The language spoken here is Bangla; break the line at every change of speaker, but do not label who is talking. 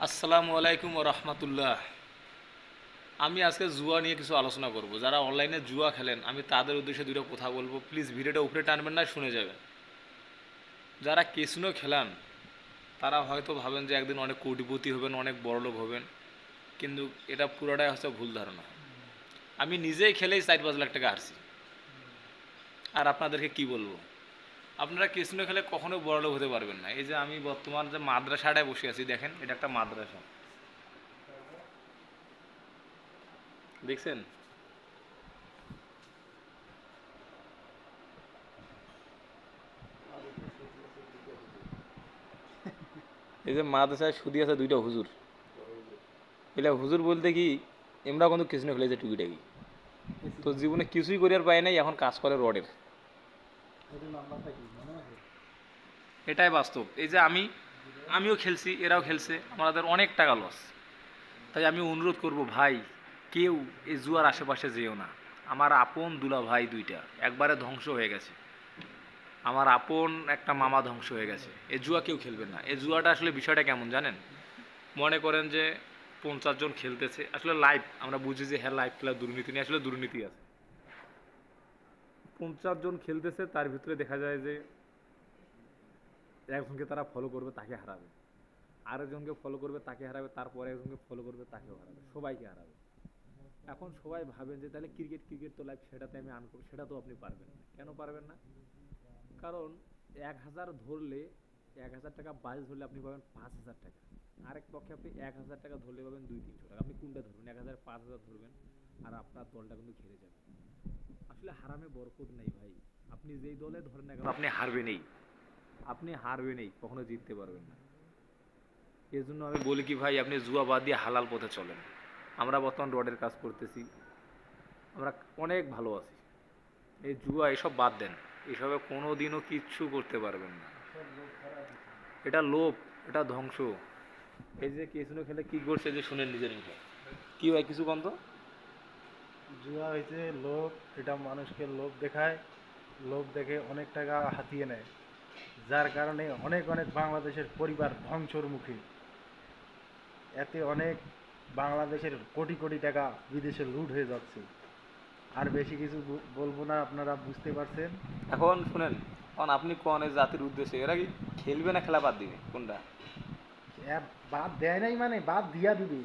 আসসালামু আলাইকুম ও রহমতুল্লাহ। আমি আজকে জুয়া নিয়ে কিছু আলোচনা করব। যারা অনলাইনে জুয়া খেলেন আমি তাদের উদ্দেশ্যে দুটো কথা বলবো, প্লিজ ভিডিওটা উপরে টানবেন না, শুনে যাবেন। যারা কেসিনো খেলান তারা হয়তো ভাবেন যে একদিন অনেক কোটিপতি হবেন, অনেক বড়লোক হবেন, কিন্তু এটা পুরোটাই হচ্ছে ভুল ধারণা। আমি নিজেই খেলেই 4-5 লাখ টাকা হারছি। আর আপনাদেরকে কি বলবো, আপনারা কেসিনো খেলে কখনো বড়লোক হতে পারবেন না। এই যে আমি বর্তমান যে মাদ্রাসাটায় বসে আছি, দেখেন এটা একটা মাদ্রাসা, দেখছেন? এই যে মাদ্রাসায় শুধু আছে দুইটা হুজুর। এলা হুজুর বলতে কি, এমরা কিন্তু কিছু না খেলে যে টুকিটাকি তো জীবনে কিছুই করিয়ার পায় নাই, এখন কাজ করে রডের। এটাই বাস্তব। এই যে আমিও খেলছি, এরাও খেলছে, আমাদের অনেক টাকা লস। তাই আমি অনুরোধ করব ভাই, কেউ এই জুয়ার আশেপাশে যেও না। আমার আপন দুলা ভাই দুইটা একবারে ধ্বংস হয়ে গেছে, আমার আপন একটা মামা ধ্বংস হয়ে গেছে। এই জুয়া কেউ খেলবেন না। এই জুয়াটা আসলে বিষয়টা কেমন জানেন? মনে করেন যে 50 জন খেলতেছে, আসলে লাইভ আমরা বুঝি যে হ্যাঁ লাইভ খেলা দুর্নীতি নেই, আসলে দুর্নীতি আছে। 50 জন খেলতেছে, তার ভিতরে দেখা যায় যে একজনকে তারা ফলো করবে, তাকে হারাবে, আরেকজনকে ফলো করবে, তাকে হারাবে, তারপরে একজনকে ফলো করবে, তাকেও হারাবে, সবাইকে হারাবে। এখন সবাই ভাবেন যে তাহলে ক্রিকেট ক্রিকেট তো লাইভ, সেটাতে আমি আর্ন করবো। সেটা তো আপনি পারবেন না। কেন পারবেন না? কারণ 1000 ধরলে, 1000 টাকা বাজ ধরলে আপনি পাবেন 5000 টাকা। আরেক পক্ষে আপনি 1000 টাকা ধরলে পাবেন 200-300 টাকা। আপনি কোনটা ধরবেন? 1000 5000 ধরবেন, আর আপনার দলটা কিন্তু খেলে যাবে। আসলে হারামে বরকত নেই ভাই। আপনি যেই দলে ধরেন না কেন আপনি হারবেনই, আপনি হারবেনই, কখনো জিততে পারবেন না। এই জন্য আমি বলি কি ভাই, আপনি জুয়া বাদ দিয়ে হালাল পথে চলেন। আমরা বর্তমান রডের কাজ করতেছি, আমরা অনেক ভালো আছি। এই জুয়া এসব বাদ দেন, এসবে কোনো দিনও কিচ্ছু করতে পারবেন না। এটা লোভ, এটা ধ্বংস। এই যে কেসিনো খেলে কি করছে যে শুনেন নিজের মুখে। কি ভাই কিছু কম তো?
জুয়া হয়েছে লোভ। এটা মানুষকে লোভ দেখায়, লোভ দেখে অনেক টাকা হাতিয়ে নেয়, যার কারণে অনেক অনেক বাংলাদেশের পরিবার ধ্বংসর মুখে। এতে অনেক বাংলাদেশের কোটি কোটি টাকা বিদেশে লুট হয়ে যাচ্ছে। আর বেশি কিছু বলবো না, আপনারা বুঝতে পারছেন।
এখন শুনেন, এখন আপনি কোন এই জাতির উদ্দেশ্যে এরা কি খেলবে না খেলা বাদ দিবে কোনটা?
বাদ দেয় নাই মানে বাদ দিয়া দিবে।